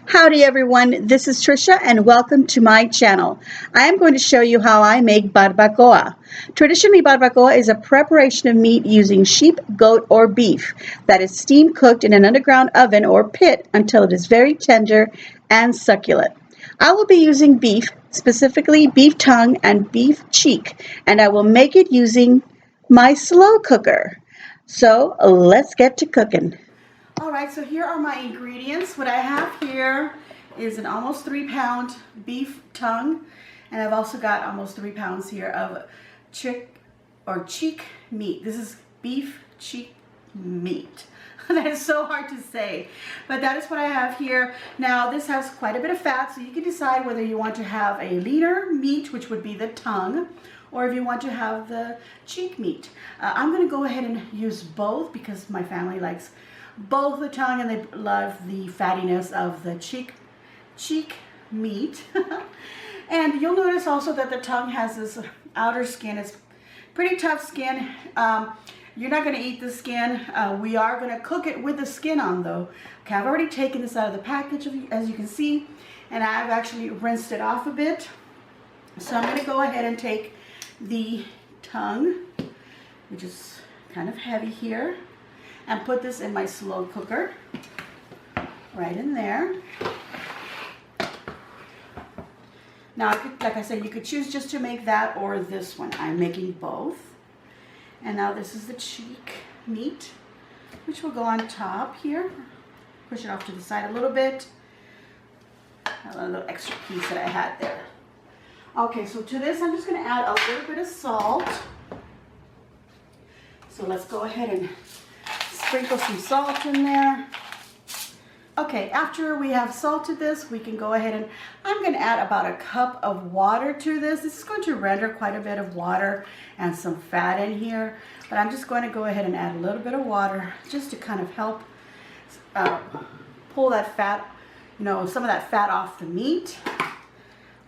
Howdy everyone, this is Tricia and welcome to my channel. I am going to show you how I make barbacoa. Traditionally, barbacoa is a preparation of meat using sheep, goat, or beef that is steam cooked in an underground oven or pit until it is very tender and succulent. I will be using beef, specifically beef tongue and beef cheek, and I will make it using my slow cooker. So let's get to cooking. All right, so here are my ingredients. What I have here is an almost 3-pound beef tongue, and I've also got almost 3 pounds here of cheek meat. This is beef cheek meat. That is so hard to say, but that is what I have here. Now, this has quite a bit of fat, so you can decide whether you want to have a leaner meat, which would be the tongue, or if you want to have the cheek meat. I'm going to go ahead and use both because my family likes both the tongue and they love the fattiness of the cheek meat. And you'll notice also that the tongue has this outer skin. It's pretty tough skin. You're not going to eat the skin. We are going to cook it with the skin on though. Okay, I've already taken this out of the package as you can see, and I've actually rinsed it off a bit. So I'm going to go ahead and take the tongue, which is kind of heavy here, and put this in my slow cooker, right in there. Now, like I said, you could choose just to make that or this one. I'm making both. And now this is the cheek meat, which will go on top here. Push it off to the side a little bit. A little extra piece that I had there. Okay, so to this, I'm just gonna add a little bit of salt. So let's go ahead and sprinkle some salt in there. Okay, after we have salted this, we can go ahead and I'm going to add about a cup of water to this. This is going to render quite a bit of water and some fat in here, but I'm just going to go ahead and add a little bit of water just to kind of help pull that fat, some of that fat off the meat.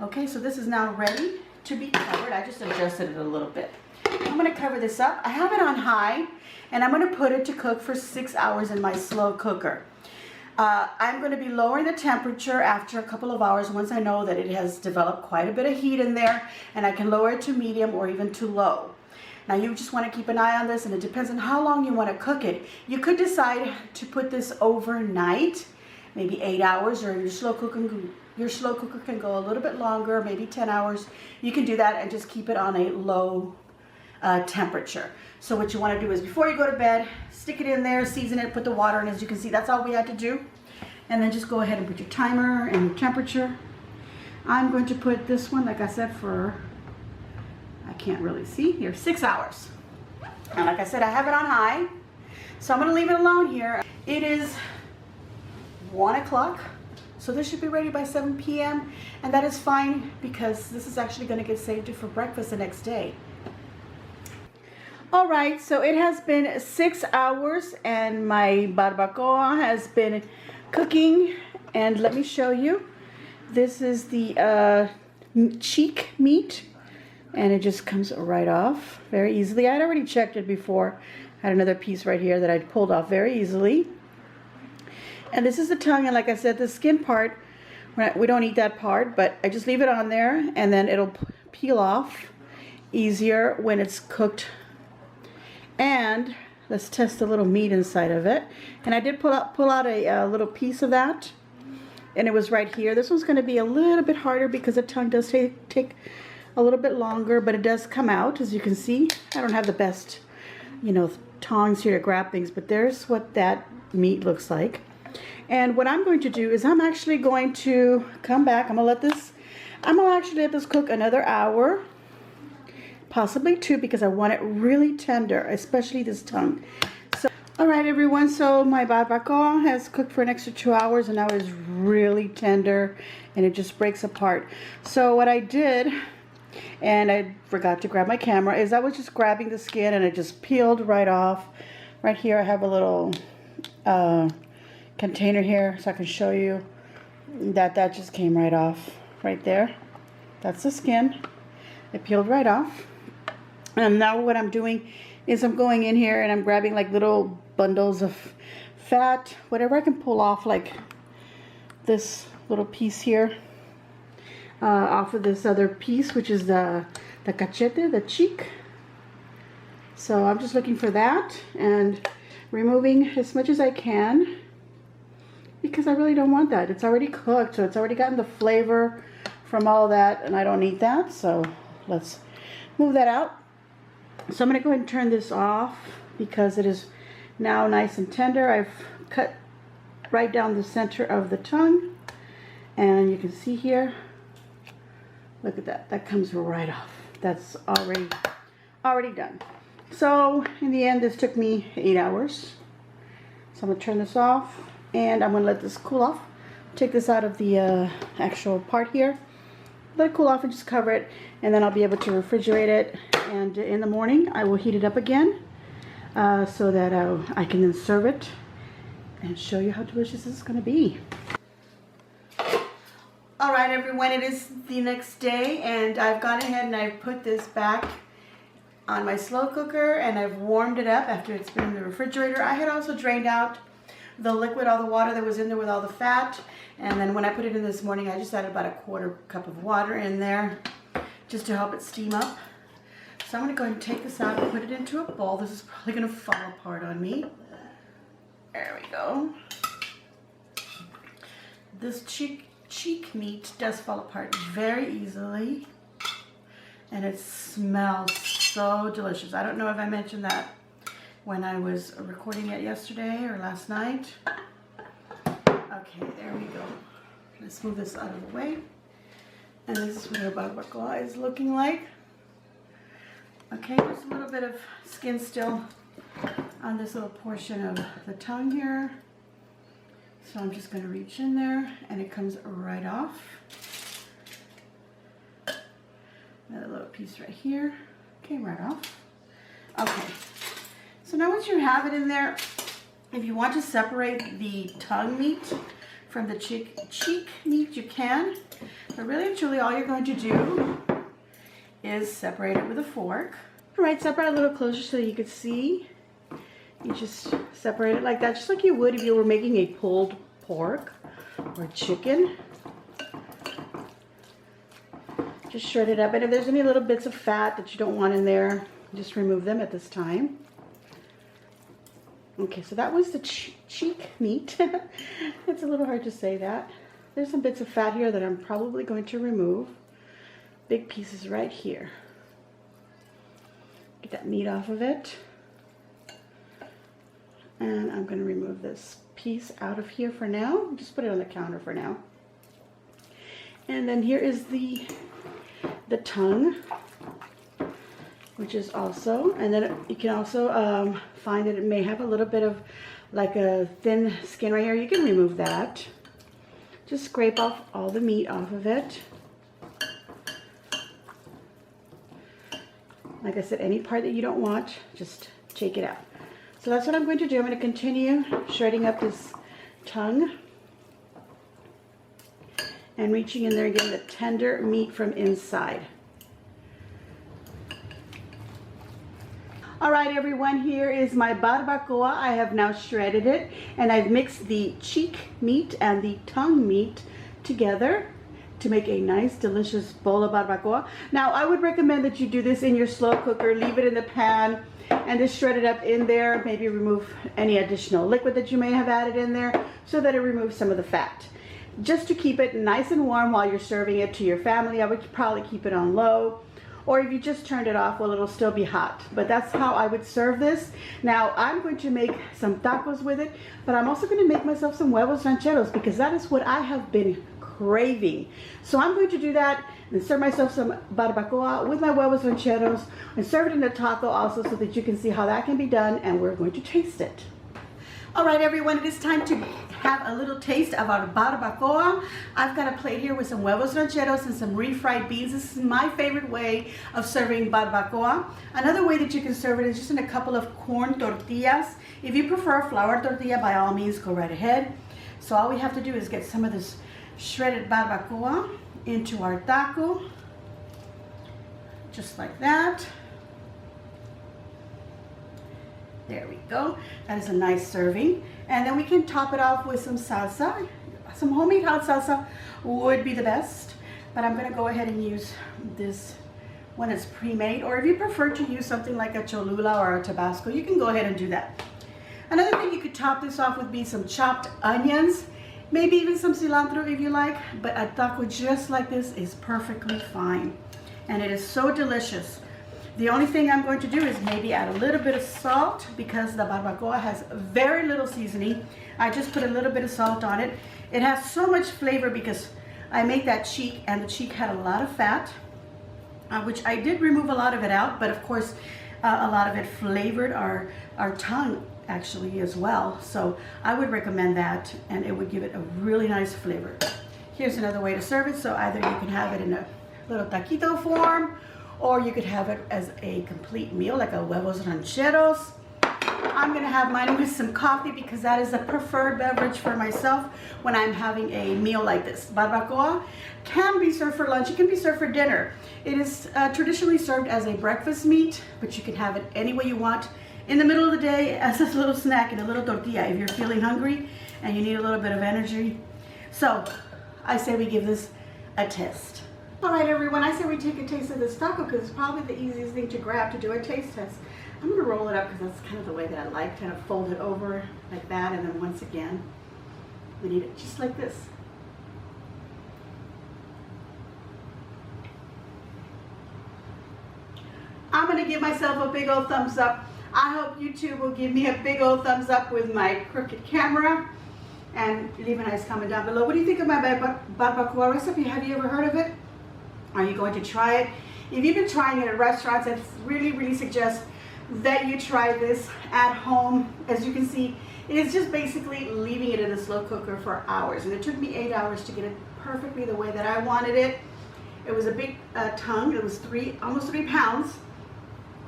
Okay, so this is now ready to be covered. I just adjusted it a little bit. I'm going to cover this up. I have it on high, and I'm going to put it to cook for 6 hours in my slow cooker. I'm going to be lowering the temperature after a couple of hours once I know that it has developed quite a bit of heat in there, and I can lower it to medium or even to low. Now you just want to keep an eye on this, and it depends on how long you want to cook it. You could decide to put this overnight, maybe 8 hours, or your slow cooker can go a little bit longer, maybe 10 hours. You can do that and just keep it on a low temperature. So what you want to do is before you go to bed, stick it in there, season it, put the water in. As you can see, that's all we had to do. And then just go ahead and put your timer and your temperature. I'm going to put this one, like I said, for, I can't really see here, 6 hours. And like I said, I have it on high. So I'm going to leave it alone here. It is 1 o'clock. So this should be ready by 7 p.m. And that is fine because this is actually going to get saved for breakfast the next day. All right, so it has been 6 hours and my barbacoa has been cooking. And let me show you. This is the cheek meat, and it just comes right off very easily. I had already checked it before. I had another piece right here that I pulled off very easily. And this is the tongue, and like I said, the skin part, we don't eat that part, but I just leave it on there, and then it'll peel off easier when it's cooked. And let's test the little meat inside of it. And I did pull out a little piece of that, and it was right here. This one's going to be a little bit harder because the tongue does take a little bit longer, but it does come out, as you can see. I don't have the best, tongs here to grab things, but there's what that meat looks like. And what I'm going to do is I'm actually going to come back. I'm going to actually let this cook another hour, possibly 2, because I want it really tender, especially this tongue. So, all right, everyone. So my barbacoa has cooked for an extra 2 hours, and now it is really tender, and it just breaks apart. So what I did, and I forgot to grab my camera, is I was just grabbing the skin, and it just peeled right off. Right here, I have a little container here so I can show you that just came right off right there. That's the skin. It peeled right off. And now what I'm doing is I'm going in here and I'm grabbing like little bundles of fat, whatever I can pull off, like this little piece here off of this other piece, which is the cachete, the cheek. So I'm just looking for that and removing as much as I can, because I really don't want that. It's already cooked, so it's already gotten the flavor from all that, and I don't need that. So let's move that out. So I'm going to go ahead and turn this off because it is now nice and tender. I've cut right down the center of the tongue, and you can see here, look at that, that comes right off. That's already done. So in the end, this took me 8 hours. So I'm going to turn this off, and I'm going to let this cool off. Take this out of the actual part here. Let it cool off and just cover it, and then I'll be able to refrigerate it. And in the morning, I will heat it up again so that I can then serve it and show you how delicious this is going to be. All right, everyone, it is the next day, and I've gone ahead and I've put this back on my slow cooker, and I've warmed it up after it's been in the refrigerator. I had also drained out the liquid, all the water that was in there with all the fat, and then when I put it in this morning, I just added about a 1/4 cup of water in there just to help it steam up. So I'm going to go ahead and take this out and put it into a bowl. This is probably going to fall apart on me. There we go. This cheek meat does fall apart very easily, and it smells so delicious. I don't know if I mentioned that when I was recording it yesterday or last night. Okay, there we go. Let's move this out of the way. And this is what our barbacoa is looking like. Okay, there's a little bit of skin still on this little portion of the tongue here. So I'm just going to reach in there, and it comes right off. Another little piece right here. Came right off. Okay. So now once you have it in there, if you want to separate the tongue meat from the cheek meat, you can. But really and truly, all you're going to do is separate it with a fork. All right, separate a little closer so you can see. You just separate it like that, just like you would if you were making a pulled pork or chicken. Just shred it up, and if there's any little bits of fat that you don't want in there, just remove them at this time. Okay, so that was the cheek meat. It's a little hard to say that. There's some bits of fat here that I'm probably going to remove. Big pieces right here. Get that meat off of it. And I'm going to remove this piece out of here for now. Just put it on the counter for now. And then here is the tongue, which is also, and then you can also find that it may have a little bit of like a thin skin right here. You can remove that. Just scrape off all the meat off of it. Like I said, any part that you don't want, just take it out. So that's what I'm going to do. I'm going to continue shredding up this tongue and reaching in there and getting the tender meat from inside. All right, everyone, here is my barbacoa. I have now shredded it, and I've mixed the cheek meat and the tongue meat together to make a nice, delicious bowl of barbacoa. Now, I would recommend that you do this in your slow cooker. Leave it in the pan and just shred it up in there. Maybe remove any additional liquid that you may have added in there so that it removes some of the fat. Just to keep it nice and warm while you're serving it to your family, I would probably keep it on low. Or if you just turned it off, well, it'll still be hot. But that's how I would serve this. Now, I'm going to make some tacos with it, but I'm also going to make myself some huevos rancheros because that is what I have been craving. So I'm going to do that and serve myself some barbacoa with my huevos rancheros and serve it in a taco also so that you can see how that can be done, and we're going to taste it. All right, everyone, it is time to have a little taste of our barbacoa. I've got a plate here with some huevos rancheros and some refried beans. This is my favorite way of serving barbacoa. Another way that you can serve it is just in a couple of corn tortillas. If you prefer a flour tortilla, by all means, go right ahead. So all we have to do is get some of this shredded barbacoa into our taco, just like that. There we go. That is a nice serving. And then we can top it off with some salsa. Some homemade hot salsa would be the best, but I'm gonna go ahead and use this one that's pre-made, or if you prefer to use something like a Cholula or a Tabasco, you can go ahead and do that. Another thing you could top this off would be some chopped onions, maybe even some cilantro if you like, but a taco just like this is perfectly fine. And it is so delicious. The only thing I'm going to do is maybe add a little bit of salt, because the barbacoa has very little seasoning. I just put a little bit of salt on it. It has so much flavor because I made that cheek, and the cheek had a lot of fat, which I did remove a lot of it out, but of course a lot of it flavored our tongue actually as well. So I would recommend that, and it would give it a really nice flavor. Here's another way to serve it. So either you can have it in a little taquito form, or you could have it as a complete meal like a huevos rancheros. I'm gonna have mine with some coffee because that is a preferred beverage for myself when I'm having a meal like this. Barbacoa can be served for lunch, it can be served for dinner. It is traditionally served as a breakfast meat, but you can have it any way you want. In the middle of the day as a little snack and a little tortilla if you're feeling hungry and you need a little bit of energy. So I say we give this a test. All right, everyone, I say we take a taste of this taco because it's probably the easiest thing to grab to do a taste test. I'm gonna roll it up because that's kind of the way that I like, kind of fold it over like that, and then once again, we need it just like this. I'm gonna give myself a big old thumbs up. I hope you too will give me a big old thumbs up with my crooked camera, and leave a nice comment down below. What do you think of my barbacoa recipe? Have you ever heard of it? Are you going to try it? If you've been trying it at restaurants, I really suggest that you try this at home. As you can see, it is just basically leaving it in a slow cooker for hours, and it took me 8 hours to get it perfectly the way that I wanted it. It was a big tongue. It was almost 3 pounds,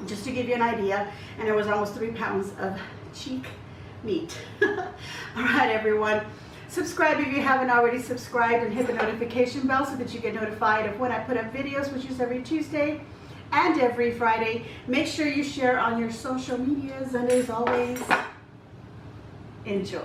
just to give you an idea, and it was almost 3 pounds of cheek meat. All right, everyone, subscribe if you haven't already subscribed, and hit the notification bell so that you get notified of when I put up videos, which is every Tuesday and every Friday. Make sure you share on your social medias, and as always, enjoy.